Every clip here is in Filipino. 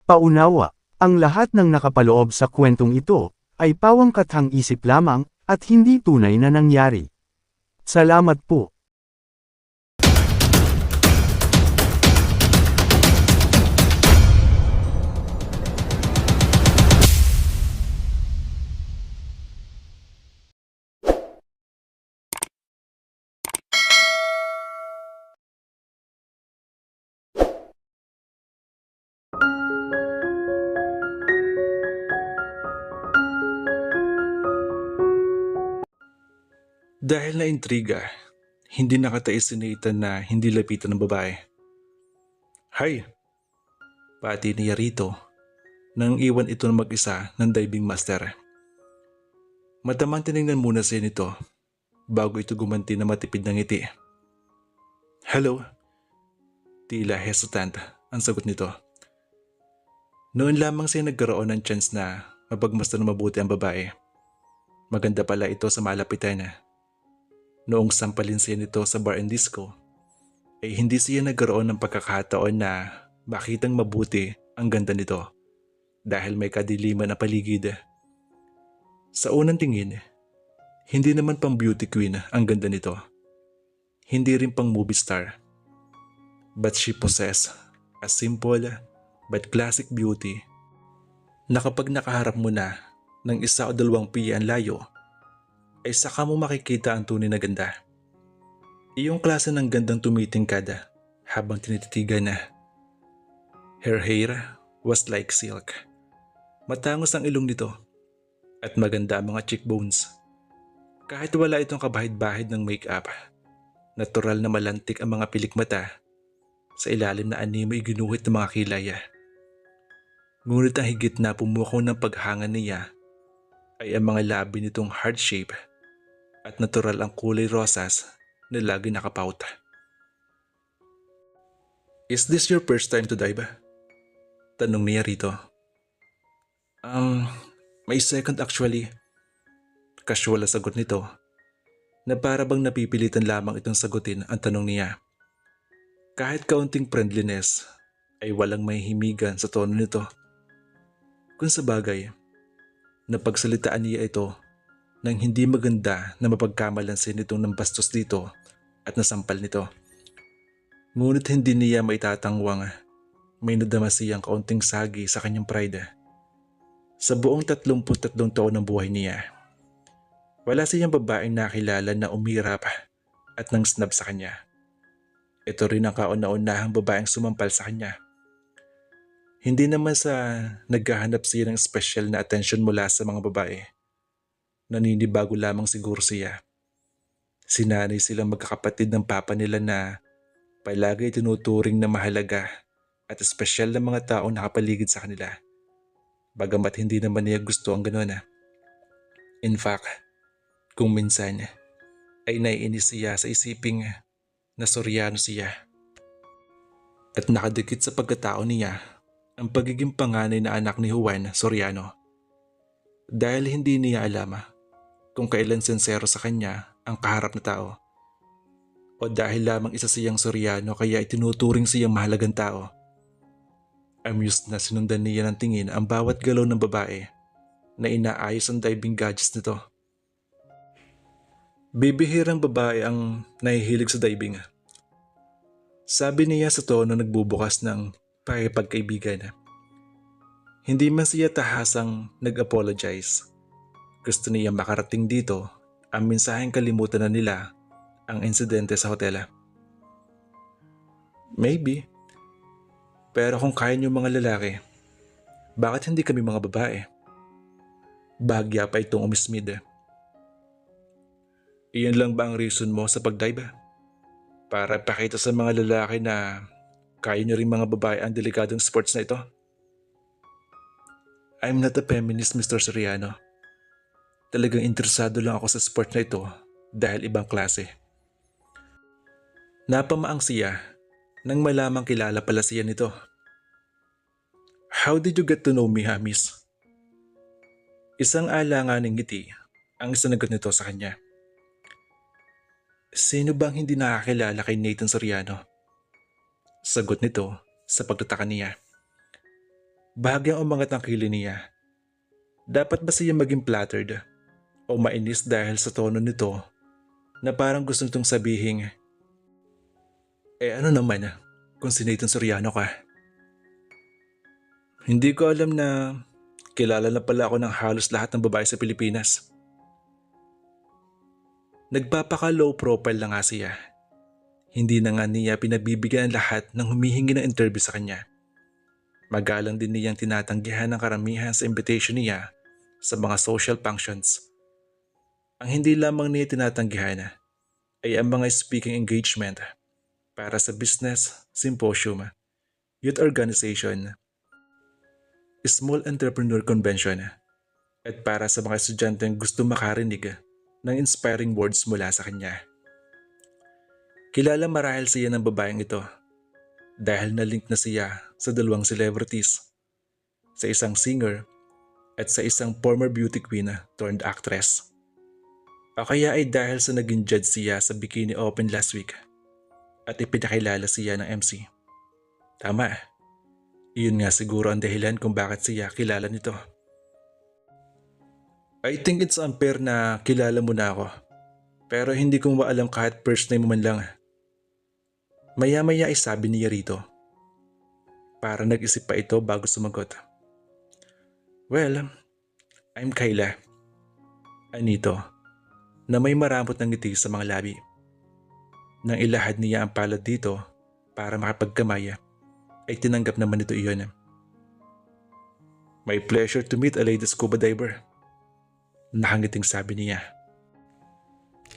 Paunawa, ang lahat ng nakapaloob sa kwentong ito, ay pawangkathang isip lamang, at hindi tunay na nangyari. Salamat po. Dahil na intriga, hindi nakatiis si Nathan na hindi lapitan ng babae. Hay! Pati niya rito nang iwan ito ng mag-isa ng diving master. Matamang tinignan muna siya nito bago ito gumanti na matipid ng ngiti. Hello? Tila hesitant ang sagot nito. Noon lamang siya nagkaroon ng chance na mapagmasdan ng mabuti ang babae. Maganda pala ito sa malapitan. Noong sampalin siya nito sa bar and disco, ay hindi siya nagkaroon ng pagkakataon na makitang mabuti ang ganda nito dahil may kadiliman na paligid. Sa unang tingin, hindi naman pang beauty queen ang ganda nito. Hindi rin pang movie star. But she possessed a simple but classic beauty na kapag nakaharap mo na ng isa o dalawang piya ang layo, ay saka mo makikita ang tunay na ganda. Iyong klase ng gandang tumitingkad habang tinititigan na. Her hair was like silk. Matangos ang ilong nito at maganda ang mga cheekbones. Kahit wala itong kabahid-bahid ng make-up, natural na malantik ang mga pilik mata sa ilalim na animoy ginuhit ng mga kilay. Ngunit ang higit na pumukaw ng paghanga niya ay ang mga labi nitong heart shape at natural ang kulay rosas na lagi nakapaut. Is this your first time to dive? Tanong niya rito. May second actually. Casual na sagot nito na para bang napipilitan lamang itong sagutin ang tanong niya. Kahit kaunting friendliness ay walang may himigan sa tono nito. Kung sa bagay, napagsalitaan niya ito nang hindi maganda na mapagkamalansin nitong nambastos dito at nasampal nito. Ngunit hindi niya maitatangwang may nadama siyang kaunting sagi sa kanyang pride. Sa buong 33 taon ng buhay niya, wala siyang babaeng nakilala na umirap at nang snub sa kanya. Ito rin ang kauna-unahang babaeng sumampal sa kanya. Hindi naman sa naghahanap siya ng special na attention mula sa mga babae. Naninibago lamang siguro siya. Sinanay silang magkakapatid ng papa nila na palagi tinuturing na mahalaga at espesyal na mga taong nakapaligid sa kanila. Bagamat hindi naman niya gusto ang gano'n. In fact, kung minsan ay naiinis siya sa isiping na Soriano siya. At nakadikit sa pagkatao niya ang pagiging panganay na anak ni Juan Soriano. Dahil hindi niya alam kung kailan sincero sa kanya ang kaharap na tao. O dahil lamang isa siyang Soriano kaya itinuturing siyang mahalagang tao. Amused na sinundan niya ng tingin ang bawat galaw ng babae na inaayos ang diving gadgets nito. Bibihirang babae ang nahihilig sa diving. Sabi niya sa tono nagbubukas ng pakikipagkaibigan. Hindi man siya tahasang nag-apologize. Gusto niya makarating dito ang mensaheng kalimutan na nila ang insidente sa hotel. Maybe. Pero kung kaya niyo mga lalaki, bakit hindi kami mga babae? Bahagya pa itong umismid. Iyan lang ba ang reason mo sa pagdive? Para pakita sa mga lalaki na kaya niyo rin mga babae ang delikadong sports na ito? I'm not a feminist, Mr. Soriano. Talagang interesado lang ako sa sport na ito dahil ibang klase. Napamaang siya nang malamang kilala pala siya nito. How did you get to know me, miss? Isang alanganing ngiti ang isinagot nito sa kanya. Sino bang hindi nakakilala kay Nathan Soriano? Sagot nito sa pagtataka niya. Bahagyang umangat ang kilay niya. Dapat ba siya maging flattered o mainis dahil sa tono nito na parang gusto nitong sabihin, ano naman kung si Nathan Soriano ka? Hindi ko alam na kilala na pala ako ng halos lahat ng babae sa Pilipinas. Nagpapaka-low profile na nga siya. Hindi na nga niya pinagbibigyan ang lahat ng humihingi ng interview sa kanya. Magalang din niyang tinatanggihan ng karamihan sa invitation niya sa mga social functions. Ang hindi lamang niya tinatanggihan ay ang mga speaking engagement para sa business, symposium, youth organization, small entrepreneur convention, at para sa mga estudyanteng gusto makarinig ng inspiring words mula sa kanya. Kilala marahil siya ng babaeng ito dahil na-link na siya sa dalawang celebrities, sa isang singer at sa isang former beauty queen turned actress. O kaya ay dahil sa naging judge siya sa Bikini Open last week at ipinakilala siya ng MC. Tama, iyon nga siguro ang dahilan kung bakit siya kilala nito. I think it's unfair na kilala mo na ako, pero hindi ko maalam kahit first name mo man lang. Maya-maya ay sabi niya rito. Para nag-isip pa ito bago sumagot. Well, I'm Kayla. Anito, na may maramot ng ngiti sa mga labi. Nang ilahad niya ang palad dito para makapagkamaya, ay tinanggap naman ito iyon. My pleasure to meet a lady scuba diver. Nakangiting sabi niya.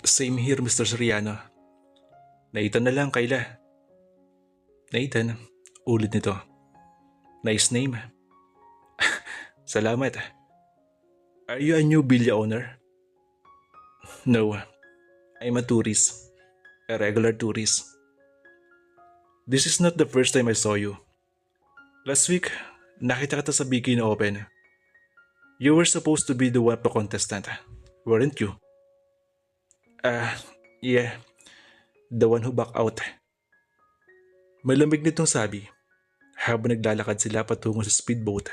Same here, Mr. Soriano. Nathan na lang, Kayla. Nathan, ulit nito. Nice name. Salamat. Are you a new villa owner? No, I'm a tourist. A regular tourist. This is not the first time I saw you. Last week, nakita kita sa Bikini Open. You were supposed to be the one contestant, weren't you? Yeah. The one who backed out. Malamig nitong sabi habang naglalakad sila patungo sa speedboat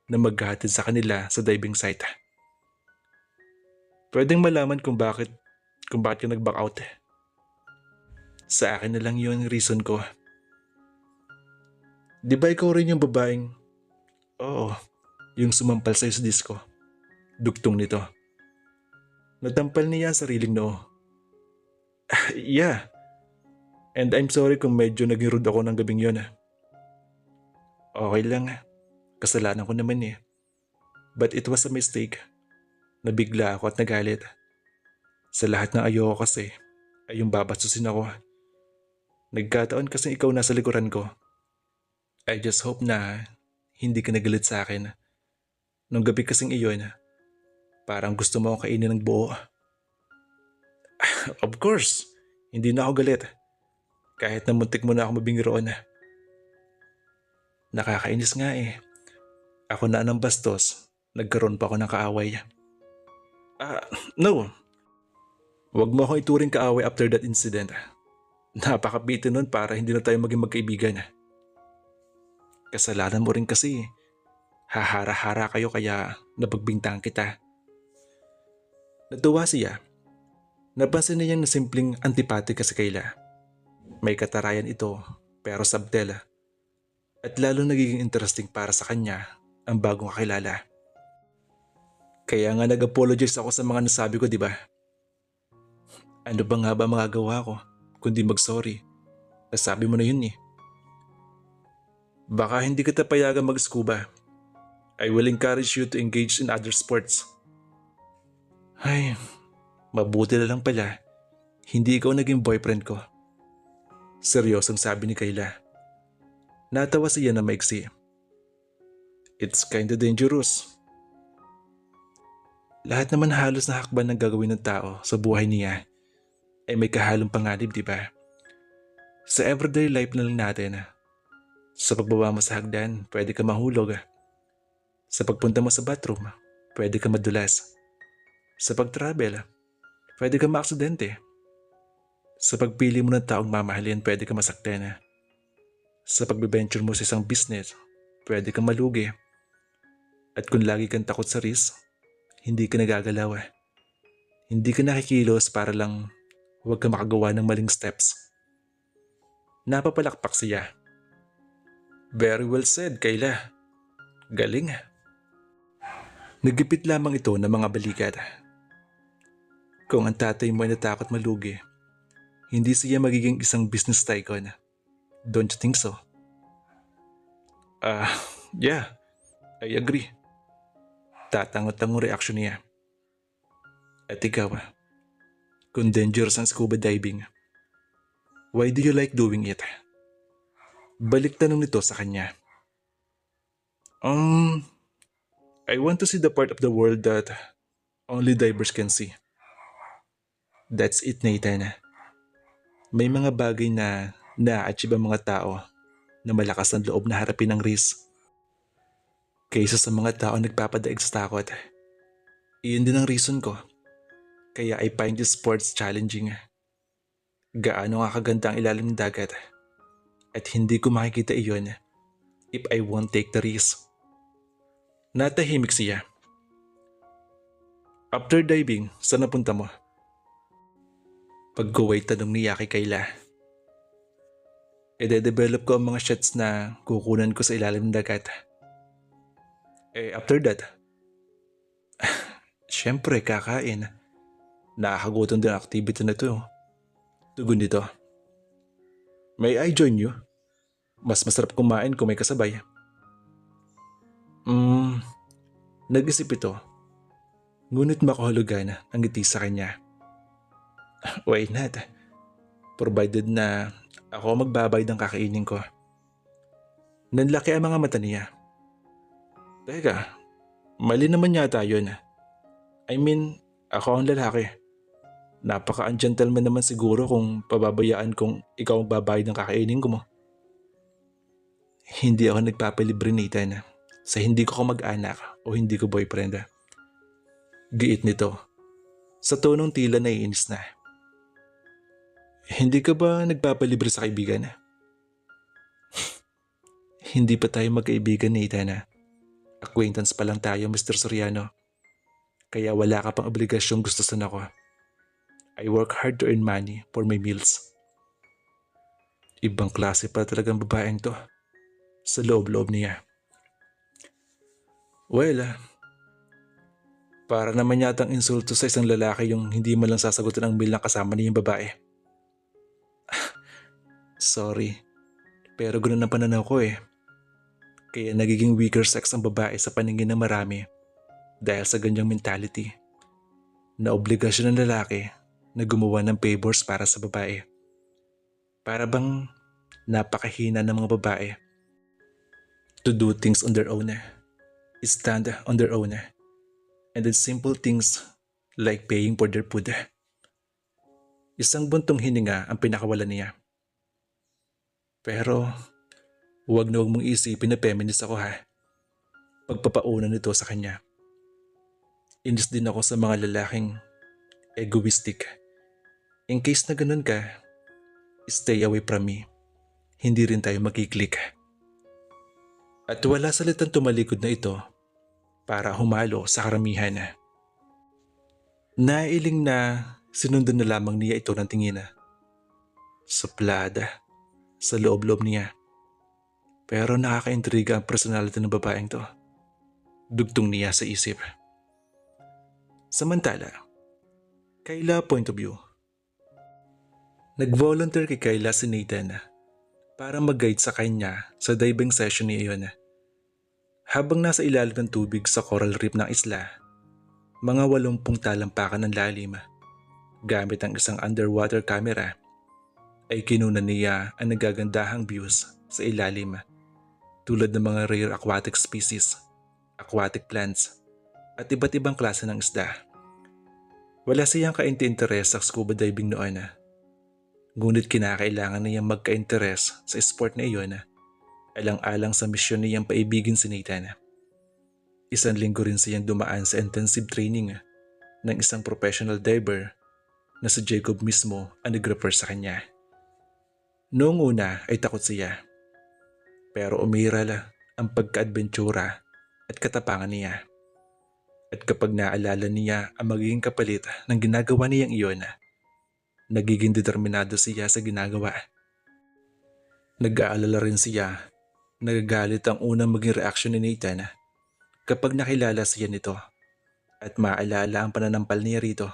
na maghahatid sa kanila sa diving site. Pwedeng malaman kung bakit ka nag-back out. Sa akin na lang yun reason ko. Di ba ikaw rin yung babaeng? Oo, yung sumampal sa'yo sa disco. Dugtong nito. Natampal niya ang sariling noo. Yeah. And I'm sorry kung medyo naging rude ako ng gabing yun. Okay lang. Kasalanan ko naman eh. But it was a mistake. Nabigla ako at nagalit. Sa lahat ng ayoko kasi ay yung babasusin ako. Nagkataon kasi ikaw nasa likuran ko. I just hope na hindi ka nagalit sa akin. Nung gabi kasing iyon, parang gusto mo akong kainin ng buo. Of course, hindi na ako galit. Kahit na muntik mo na ako mabingiroon. Nakakainis nga eh. Ako na ng bastos, nagkaroon pa ako ng kaaway. No. Huwag mo akong ituring kaaway after that incident. Napakabitin nun para hindi na tayo maging magkaibigan. Kasalanan mo rin kasi. Hahara-hara kayo kaya napagbintangan kita. Natuwa siya. Napansin niya na simpleng antipati ka sa Kayla. May katarayan ito pero subtle. At lalo nagiging interesting para sa kanya ang bagong kakilala. Kaya nga nag-apologize ako sa mga nasabi ko, di ba? Ano ba nga ba magagawa ko kundi mag-sorry? Nasabi mo na yun eh. Baka hindi kita payagan mag-scuba. I will encourage you to engage in other sports. Ay, mabuti na lang pala. Hindi ikaw naging boyfriend ko. Seryosong sabi ni Kayla. Natawa siya na maiksi. It's kinda dangerous. Lahat naman halos na hakban ng gagawin ng tao sa buhay niya ay may kahalong panganib, di ba? Sa everyday life na lang natin, sa pagbaba mo sa hagdan, pwede ka mahulog. Sa pagpunta mo sa bathroom, pwede ka madulas. Sa pag-travel, pwede ka maaksidente. Sa pagpili mo ng taong mamahalin, pwede ka masaktan. Sa pagbe-venture mo sa isang business, pwede ka malugi. At kung lagi kang takot sa risk, hindi ka nagagalaw. Hindi ka nakikilos para lang huwag ka makagawa ng maling steps. Napapalakpak siya. Very well said, Kayla. Galing. Nagipit lamang ito ng mga balikat. Kung ang tatay mo ay natakot malugi, hindi siya magiging isang business tycoon. Don't you think so? Yeah, I agree. Tatangot-tangong reaksyon niya. At ikaw, kung dangerous ang scuba diving, why do you like doing it? Balik tanong nito sa kanya. I want to see the part of the world that only divers can see. That's it, Nathan. May mga bagay na na-achieve ang mga tao na malakas ang loob na harapin ang risk kaysa sa mga tao nagpapadaig sa takot. Iyon din ang reason ko. Kaya I find this sports challenging. Gaano nga kaganda ang ilalim ng dagat at hindi ko makikita iyon if I won't take the risk. Natahimik siya. After diving, saan napunta mo? Pag-kuwait tanong niya kay Kayla. Ede-develop ko ang mga shots na kukunan ko sa ilalim ng dagat. After that? Siyempre, kakain. Nakakagutom din ang activity na to. Tugon dito. May I join you? Mas masarap kumain kung may kasabay. Nag-isip ito. Ngunit makahulugan ang ngiti sa kanya. Why not? Provided na ako magbabayad ng kakainin ko. Nanlaki ang mga mata niya. Teka, mali naman yata yun. I mean, ako ang lalaki. Napaka-gentleman naman siguro kung pababayaan kung ikaw ang babayad ng kakainin ko mo. Hindi ako nagpapalibre, Nathan, sa hindi ko mag-anak o hindi ko boyfriend. Giit nito. Sa tonong tila naiinis na. Hindi ka ba nagpapalibre sa kaibigan? Hindi pa tayo magkaibigan, Nathan. Acquaintance pa lang tayo, Mr. Soriano. Kaya wala ka pang obligasyong gustusan ako. I work hard to earn money for my meals. Ibang klase pa talagang babaeng to. Sa loob-loob niya. Well, para naman yatang insulto sa isang lalaki yung hindi mo lang sasagutin ang meal na kasama niya yung babae. Sorry, pero ganoon ang pananaw ko eh. Kaya nagiging weaker sex ang babae sa paningin ng marami dahil sa ganyang mentality na obligasyon ng lalaki na gumawa ng favors para sa babae. Para bang napakahina ng mga babae to do things on their own, stand on their own, and then simple things like paying for their food. Isang buntong hininga ang pinakawalan niya. Pero huwag na huwag mong isipin na feminist ako ha. Pagpapauna nito sa kanya. Inis din ako sa mga lalaking egoistic. In case na ganun ka, stay away from me. Hindi rin tayo magkiklik. At wala salitang tumalikod na ito para humalo sa karamihan. Nailing na sinundan na lamang niya ito ng tingin. Suplada sa loob-loob niya. Pero nakaka-intriga ang personality ng babaeng to. Dugtong niya sa isip. Samantala, Kayla point of view. Nag-volunteer kay Kayla si Nathan para mag-guide sa kanya sa diving session ni iyon. Habang nasa ilalim ng tubig sa coral reef ng isla, mga 80 talampakan ng lalim, gamit ang isang underwater camera, ay kinunan niya ang nagagandahang views sa ilalim tulad ng mga rare aquatic species, aquatic plants, at iba't ibang klase ng isda. Wala siyang kainti-interes sa scuba diving noon. Ngunit kinakailangan niyang magka-interes sa sport na iyon alang-alang sa misyon niyang paibigin si Nathan. Isang linggo rin siyang dumaan sa intensive training ng isang professional diver na si Jacob mismo ang nag-refer sa kanya. Noong una ay takot siya. Pero umiral ang pagka-adventura at katapangan niya. At kapag naalala niya ang magiging kapalit ng ginagawa niyang iyon, nagiging determinado siya sa ginagawa. Nag-aalala rin siya, nagagalit ang unang maging reaksyon ni Nathan kapag nakilala siya nito at maalala ang pananampal niya rito.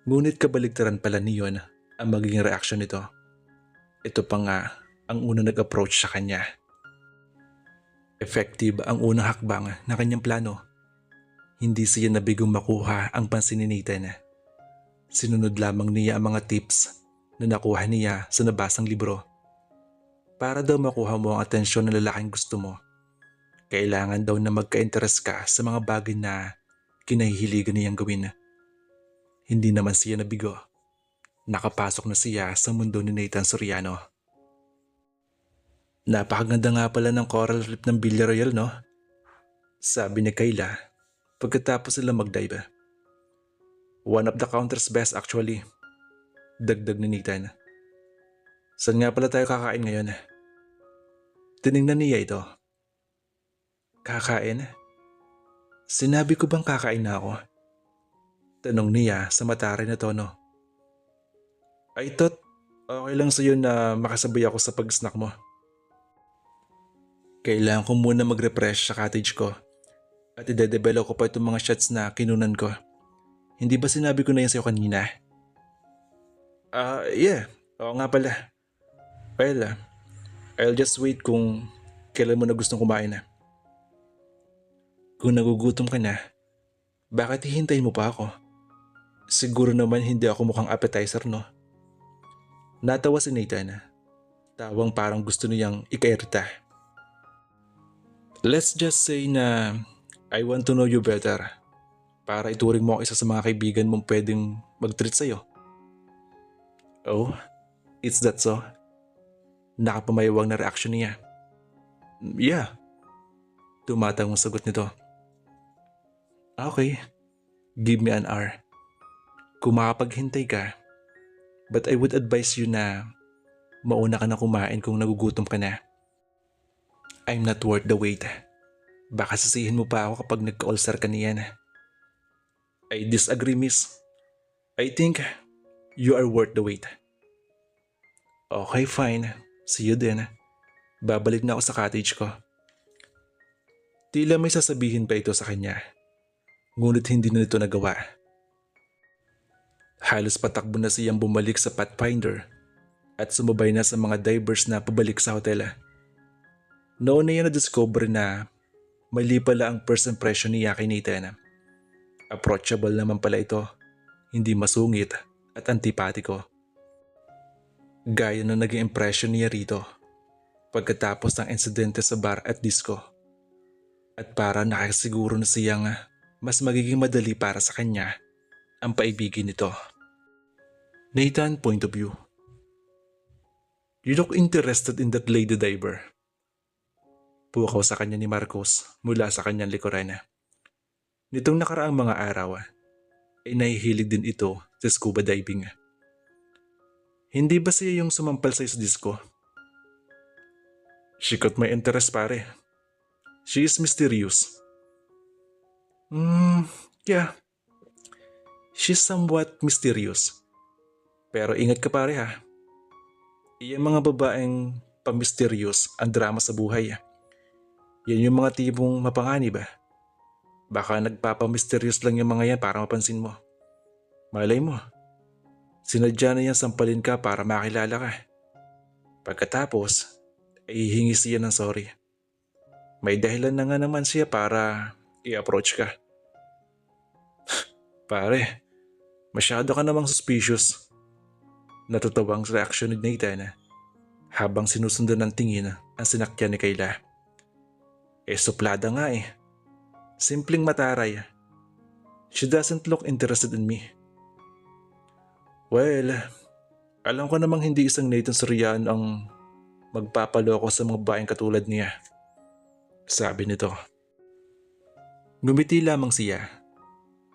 Ngunit kabaligtaran pala niyon ang magiging reaksyon nito. Ito pa nga ang unang nag-approach sa kanya. Effective ang unang hakbang na kanyang plano. Hindi siya nabigong makuha ang pansin ni Nathan. Sinunod lamang niya ang mga tips na nakuha niya sa nabasang libro. Para daw makuha mo ang atensyon ng lalaking gusto mo, kailangan daw na magka-interest ka sa mga bagay na kinahihiligan niyang gawin. Hindi naman siya nabigo. Nakapasok na siya sa mundo ni Nathan Soriano. Napakaganda nga pala ng coral reef ng Villa Royal, no? Sabi ni Kayla pagkatapos sila mag-dive. One of the counter's best actually. Dagdag ni Nathan. Saan nga pala tayo kakain ngayon? Tiningnan niya ito. Kakain? Sinabi ko bang kakain na ako? Tanong niya sa mataray na tono. I thought okay lang sa'yo na makasabay ako sa pag-snack mo. Kailangan ko muna mag-refresh sa cottage ko at ide-develop ko pa itong mga shots na kinunan ko. Hindi ba sinabi ko na yan sa'yo kanina? Yeah. Oo nga pala. Well, I'll just wait kung kailan mo na gustong kumain. Kung nagugutom ka na, bakit hihintayin mo pa ako? Siguro naman hindi ako mukhang appetizer, no? Natawa si Nathan. Tawang parang gusto niyang ikairita. Let's just say na I want to know you better para ituring mo ako isa sa mga kaibigan mong pwedeng mag-treat sa'yo. Oh, it's that so? Nakapamayawang na reaksyon niya. Yeah. Tumatangong sagot nito. Okay, give me an hour. Kung makapaghintay ka, but I would advise you na mauna ka na kumain kung nagugutom ka na. I'm not worth the wait. Baka sisihin mo pa ako kapag nagka-ulcer ka niyan. I disagree, miss. I think you are worth the wait. Okay, fine. See you then. Babalik na ako sa cottage ko. Tila may sasabihin pa ito sa kanya. Ngunit hindi na ito nagawa. Halos patakbo na siyang bumalik sa Pathfinder at sumabay na sa mga divers na pabalik sa hotel. Noon na yan na-discover na mali pala ang first impression niya kay Nathan. Approachable naman pala ito, hindi masungit at antipatiko. Gaya na naging impression niya rito pagkatapos ng insidente sa bar at disco. At para nakasiguro na siyang mas magiging madali para sa kanya ang paibigin nito. Nathan point of view. You look interested in that lady diver. Pukaw sa kanya ni Marcos mula sa kanyang likuran. Nitong nakaraang mga araw ay nahihilig din ito sa scuba diving. Hindi ba siya yung sumampal sa disco? She caught my interest, pare. She is mysterious. Yeah. She's somewhat mysterious. Pero ingat ka, pare, ha. Iyan mga babaeng pamisterious ang drama sa buhay. Yan yung mga tipong mapanganib. Baka nagpapamisterious lang yung mga yan para mapansin mo. Malay mo, sinadya na yan sampalin ka para makilala ka. Pagkatapos, ay hihingi siya ng sorry. May dahilan na nga naman siya para i-approach ka. Pare, masyado ka namang suspicious. Natutawang reaksyon ni Nathan habang sinusundan ng tingin ang sinakyan ni Kayla. Suplada nga eh. Simpleng mataray. She doesn't look interested in me. Well, alam ko namang hindi isang Nathan Soriano ang magpapaloko sa mga babaeng katulad niya. Sabi nito. Ngumiti lamang siya.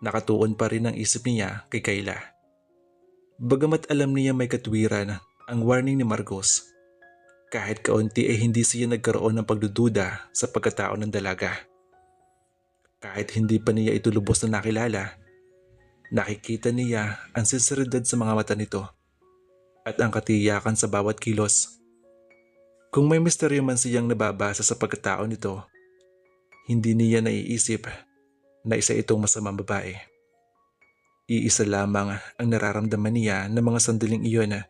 Nakatuon pa rin ang isip niya kay Kayla. Bagamat alam niya may katwiran ang warning ni Marcos, kahit kaunti ay hindi siya nagkaroon ng pagdududa sa pagkatao ng dalaga. Kahit hindi pa niya ito lubos na nakilala, nakikita niya ang sinseridad sa mga mata nito at ang katiyakan sa bawat kilos. Kung may misteryo man siyang nababasa sa pagkatao nito, hindi niya naiisip na isa itong masamang babae. Iisa lamang ang nararamdaman niya ng mga sandaling iyon,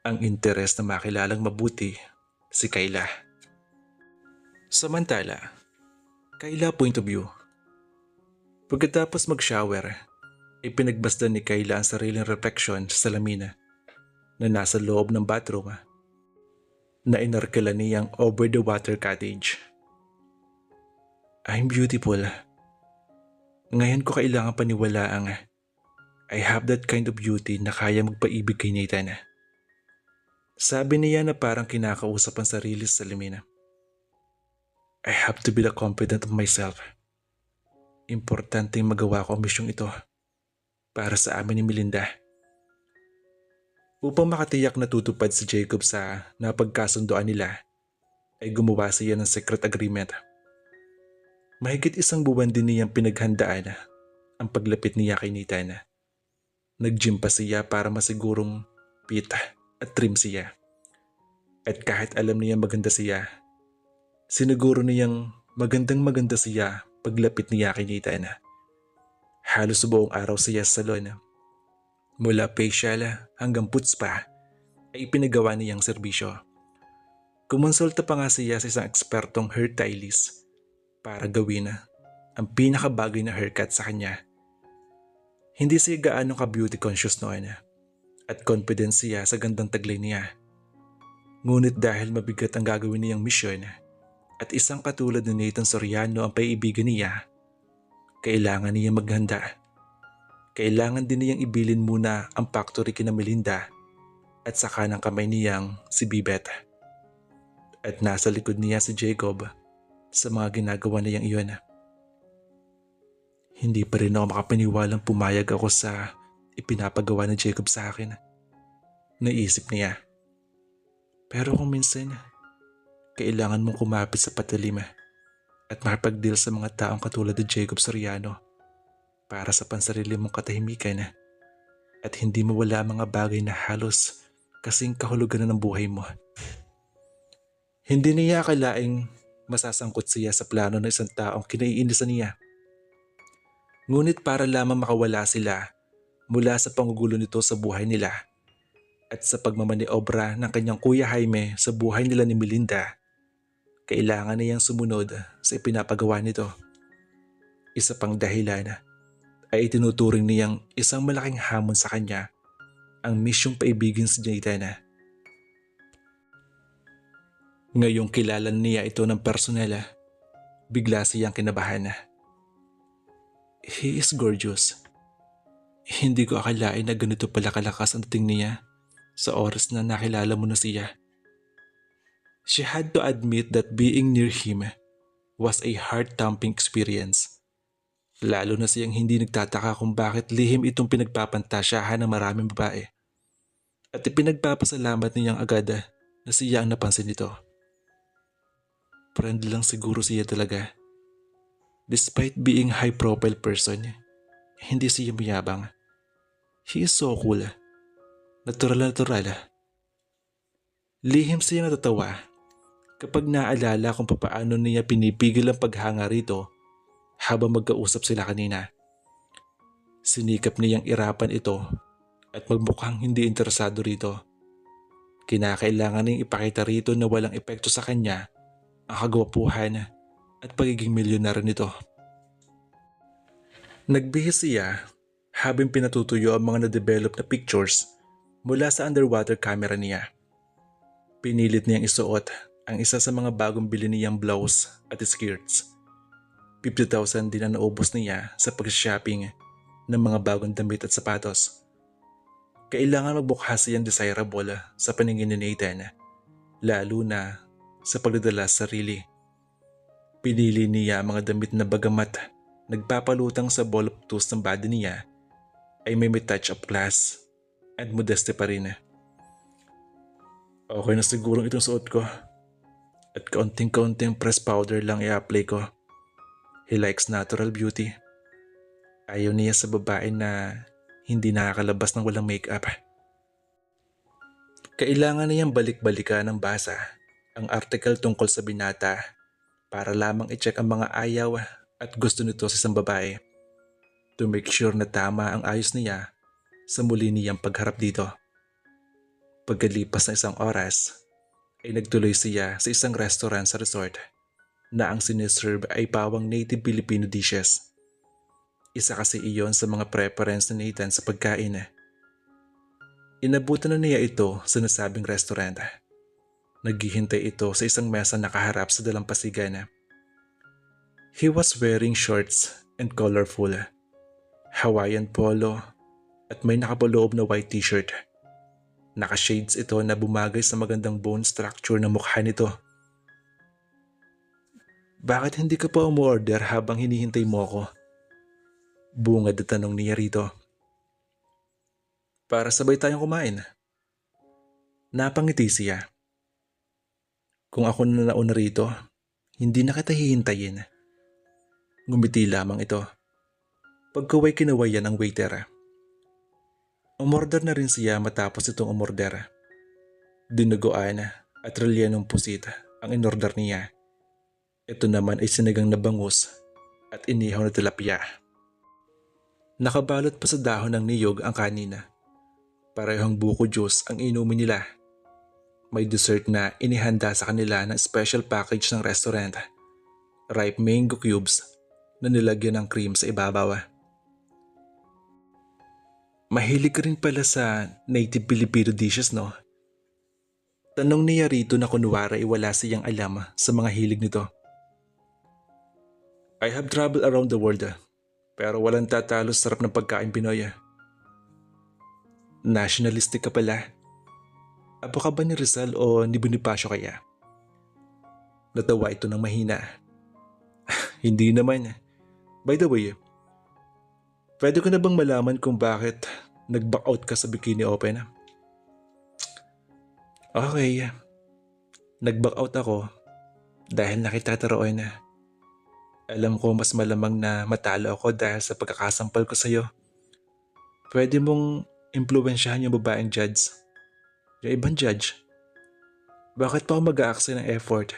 ang interes na makilalang mabuti si Kayla. Samantala, Kayla point of view. Pagkatapos mag-shower, ay pinagbasdan ni Kayla ang sariling refleksyon sa salamin na nasa loob ng bathroom na inarkila niyang over-the-water cottage. I'm beautiful. Ngayon ko kailangan paniwalaang I have that kind of beauty na kaya magpaibig kay Nathan. Sabi niya na parang kinakausap ang sarili sa salamin. I have to be the confident of myself. Importanteng magawa ko ang misyong ito para sa amin ni Melinda. Upang makatiyak na tutupad si Jacob sa napagkasundoan nila, ay gumawa siya ng secret agreement. Mahigit 1 buwan din niyang pinaghandaan ang paglapit niya kay Nathan. Nag-gym pa siya para masigurong fit at trim siya. At kahit alam niya maganda siya, siniguro niyang maganda siya paglapit niya kay Nathan. Halos buong araw siya sa salon. Mula facial hanggang puts pa ay ipinagawa niyang serbisyo. Kumonsulta pa nga siya sa isang ekspertong hair stylist para gawin ang pinakabagay na haircut sa kanya. Hindi siya gaano ka-beauty conscious noon at confident siya sa gandang taglay niya. Ngunit dahil mabigat ang gagawin niyang misyon at isang katulad ni Nathan Soriano ang paiibigan niya, kailangan niya maghanda. Kailangan din niyang ibilin muna ang factory kina Melinda at saka ng kamay niyang si Bibet. At nasa likod niya si Jacob sa mga ginagawa niyang iyon. Hindi pa rin ako makapaniwalang pumayag ako sa ipinapagawa ni Jacob sa akin. Naisip niya. Pero kung minsan, kailangan mong kumapit sa patalim at makipag-deal sa mga taong katulad ni Jacob Soriano para sa pansarili mong katahimikan at hindi mawala mga bagay na halos kasing kahulugan na ng buhay mo. Hindi niya akalaing masasangkot siya sa plano ng isang taong kinaiinisan niya. Ngunit para lamang makawala sila mula sa pangugulo nito sa buhay nila at sa pagmamaniobra ng kanyang kuya Jaime sa buhay nila ni Melinda, kailangan niyang sumunod sa ipinapagawa nito. Isa pang dahilan ay itinuturing niyang isang malaking hamon sa kanya ang misyong paibigin si Nathan. Ngayong kilala niya ito ng personal, bigla siyang kinabahan. He is gorgeous. Hindi ko akalain na ganito pala kalakas ang dating niya sa oras na nakilala mo na siya. She had to admit that being near him was a heart-thumping experience. Lalo na siyang hindi nagtataka kung bakit lihim itong pinagpapantasyahan ng maraming babae. At ipinagpapasalamat niyang agad na siya ang napansin nito. Friend lang siguro siya talaga. Despite being high-profile person, hindi siya mayabang. He is so cool. Natural. Lihim siya natatawa kapag naalala kung papaano niya pinipigil ang paghanga rito habang magkausap sila kanina. Sinikap niyang irapan ito at magmukhang hindi interesado rito. Kinakailangan niyang ipakita rito na walang epekto sa kanya ang kagwapuhan at pagiging milyonaryo nito. Nagbihis siya habang pinatutuyo ang mga na-develop na pictures mula sa underwater camera niya. Pinilit niyang isuot ang isa sa mga bagong bili niyang blouse at skirts. 50,000 din ang naubos niya sa pag-shopping ng mga bagong damit at sapatos. Kailangan magbukas siyang desirable sa paningin ni Nathan, lalo na sa pagdadala sa sarili. Pinili niya ang mga damit na bagamat nagpapalutang sa voluptuous ng body niya ay may touch of class at modeste pa rin. Okay na sigurong itong suot ko at kaunting-kaunting press powder lang i-apply ko. He likes natural beauty. Ayaw niya sa babae na hindi nakakalabas ng walang makeup. Kailangan niyang balik-balikan ng basa ang article tungkol sa binata para lamang i-check ang mga ayaw at gusto nito sa isang babae to make sure na tama ang ayos niya sa muli niyang pagharap dito. Pagkalipas ng isang oras, ay nagtuloy siya sa isang restaurant sa resort na ang siniserve ay pawang native Filipino dishes. Isa kasi iyon sa mga preference ni Nathan sa pagkain. Inabutan na niya ito sa nasabing restaurant. Naghihintay ito sa isang mesa nakaharap sa dalampasigan. He was wearing shorts and colorful, Hawaiian polo at may nakapaloob na white t-shirt. Naka-shades ito na bumagay sa magandang bone structure ng mukha nito. Bakit hindi ka pa umorder habang hinihintay mo ako? Bungad na tanong niya rito. Para sabay tayong kumain. Napangiti siya. Kung ako na nauna rito, hindi na kita hihintayin. Ngumiti lamang ito. Pagkaway kinawayan ang waiter. Umorder na rin siya matapos itong umorder. Dinuguan at rellenong pusit ang inorder niya. Ito naman ay sinigang na bangus at inihaw na tilapia. Nakabalot pa sa dahon ng niyog ang kanina. Parehong buko juice ang inumin nila. May dessert na inihanda sa kanila ng special package ng restaurant. Ripe mango cubes na nilagyan ng cream sa ibabaw. Mahilig ka rin pala sa native Filipino dishes, no? Tanong niya rito na kunwari wala siyang alam sa mga hilig nito. I have traveled around the world, pero walang tatalo sa sarap ng pagkain Pinoy. Nationalistic ka pala. Apo ka ba ni Rizal o ni Bonifacio kaya? Natawa ito ng mahina. Hindi naman. By the way, pwede ko na bang malaman kung bakit nag-back out ka sa Bikini Open? Okay. Nag-back out ako dahil nakita ko roon na alam ko mas malamang na matalo ako dahil sa pagkakasampal ko sa'yo. Pwede mong impluwensyahan yung babaeng judge. Yung ibang judge. Bakit pa ako mag-aaksay ng effort?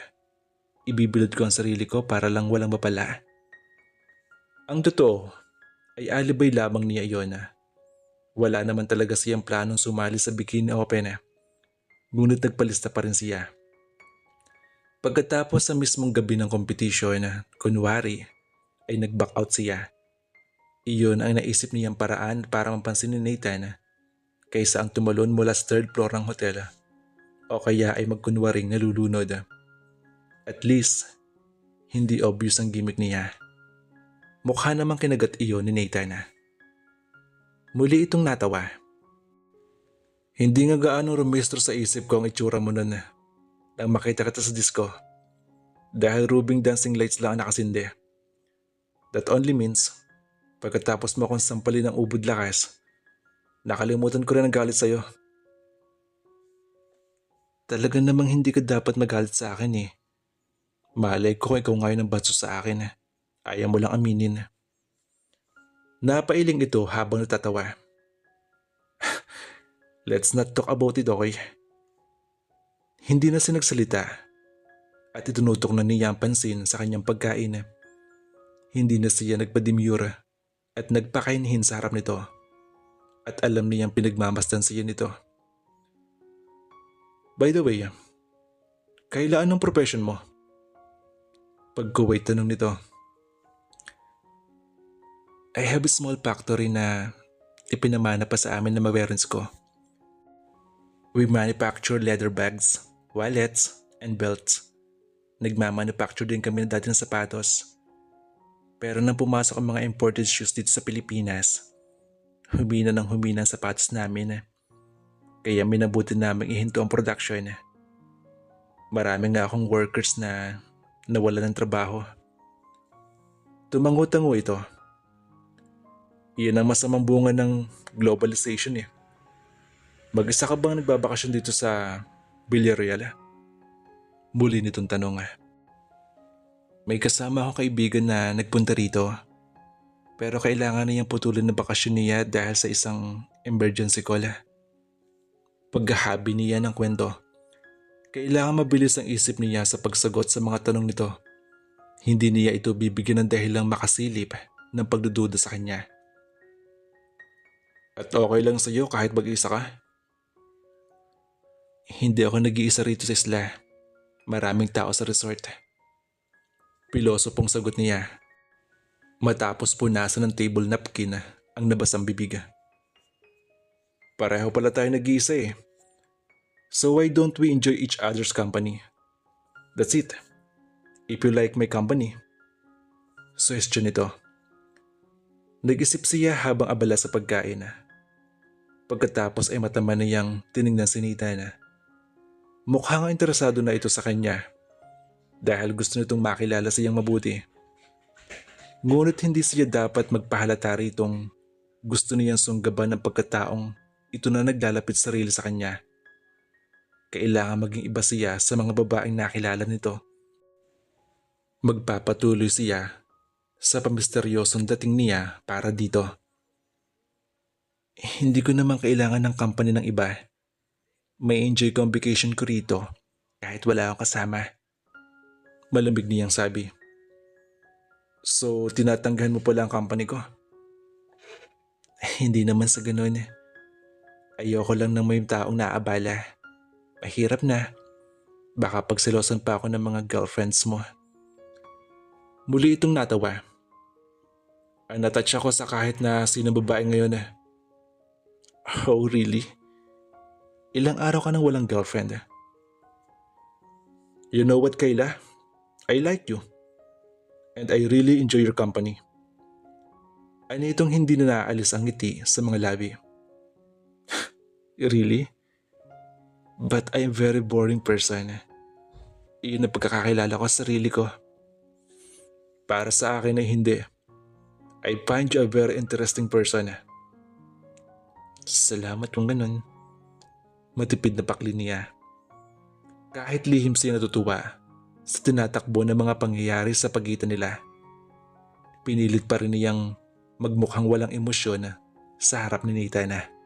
Ibibilad ko ang sarili ko para lang walang mapala. Ang totoo ay alibay lamang niya iyon. Wala naman talaga siyang planong sumali sa Bikini Open. Ngunit nagpalista pa rin siya. Pagkatapos sa mismong gabi ng competition, kunwari, ay nag-back out siya. Iyon ang naisip niyang paraan para mapansin ni Nathan kaysa ang tumalon mula sa third floor ng hotel o kaya ay magkunwaring nalulunod. At least, hindi obvious ang gimmick niya. Mukha namang kinagat iyon ni Nathan. Muli itong natawa. Hindi nga gaano rumistro sa isip ko ang itsura mo nun nang makita kita sa disco. Dahil rubing dancing lights lang ang nakasindi. That only means, pagkatapos mo akong sampalin ng ubod lakas, nakalimutan ko rin ang galit sa'yo. Talaga namang hindi ka dapat magalit sa akin eh. Malay ko kung ikaw ngayon ang batso sa akin. Ayaw mo lang aminin. Napailing ito habang natatawa. Let's not talk about it, okay? Hindi na siya nagsalita at itinutok na niya ang pansin sa kanyang pagkain. Hindi na siya nagpademure at nagpakainhin sa harap nito at alam niyang pinagmamasdan siya nito. By the way, kailan ang profession mo? Pagkuwait tanong nito. I have a small factory na ipinamana pa sa amin na mawerens ko. We manufacture leather bags, wallets, and belts. Nagmamanufacture din kami na dati ng sapatos. Pero nang pumasok ang mga imported shoes dito sa Pilipinas, humina ng humina ang sapatos namin. Kaya minabuti namin ihinto ang production. Marami nga akong workers na nawalan ng trabaho. Tumango-tango ito. Iyan ang masamang bunga ng globalization eh. Mag-isa ka bang nagbabakasyon dito sa Villarreal? Muli nitong tanong. May kasama akong kaibigan na nagpunta rito. Pero kailangan niyang putulin ng bakasyon niya dahil sa isang emergency call. Paghahabi niya ng kwento. Kailangan mabilis ang isip niya sa pagsagot sa mga tanong nito. Hindi niya ito bibigyan ng dahilang makasilip ng pagdududa sa kanya. At okay lang sa iyo kahit mag-isa ka? Hindi ako nag-iisa rito sa isla. Maraming tao sa resort. Piloso pong sagot niya. Matapos punasan ng table napkin ang nabasang bibig. Pareho pala tayo nag-iisa eh. So why don't we enjoy each other's company? That's it. If you like my company. Suhestyon nito. Nag-isip siya habang abala sa pagkain. Pagkatapos ay matama niyang tiningnan si Nathan. Mukhang interesado na ito sa kanya dahil gusto nitong makilala siyang mabuti. Ngunit hindi siya dapat magpahalata ritong gusto niyang sunggaban ng pagkataong ito na naglalapit sarili sa kanya. Kailangan maging iba siya sa mga babaeng nakilala nito. Magpapatuloy siya sa pamisteryosong dating niya para dito. Hindi ko naman kailangan ng company ng iba. May enjoy ko ang vacation ko rito kahit wala akong kasama. Malamig niyang sabi. So tinatanggahan mo pala ang company ko? Hindi naman sa ganun. Ayoko lang ng may taong naabala. Mahirap na. Baka pagsilosan pa ako ng mga girlfriends mo. Muli itong natawa. Natouch ako sa kahit na sinong babae ngayon. Oh really? Ilang araw ka nang walang girlfriend? You know what, Kayla? I like you. And I really enjoy your company. Ano itong hindi na naaalis ang ngiti sa mga labi? Really? But I am very boring person. Iyon ang pagkakakilala ko sa sarili ko. Para sa akin ay hindi. I find you a very interesting person. Salamat kung ganun. Matipid na pakli niya. Kahit lihim siya natutuwa sa tinatakbo ng mga pangyayari sa pagitan nila. Pinilit pa rin niyang magmukhang walang emosyon sa harap ni Nathan.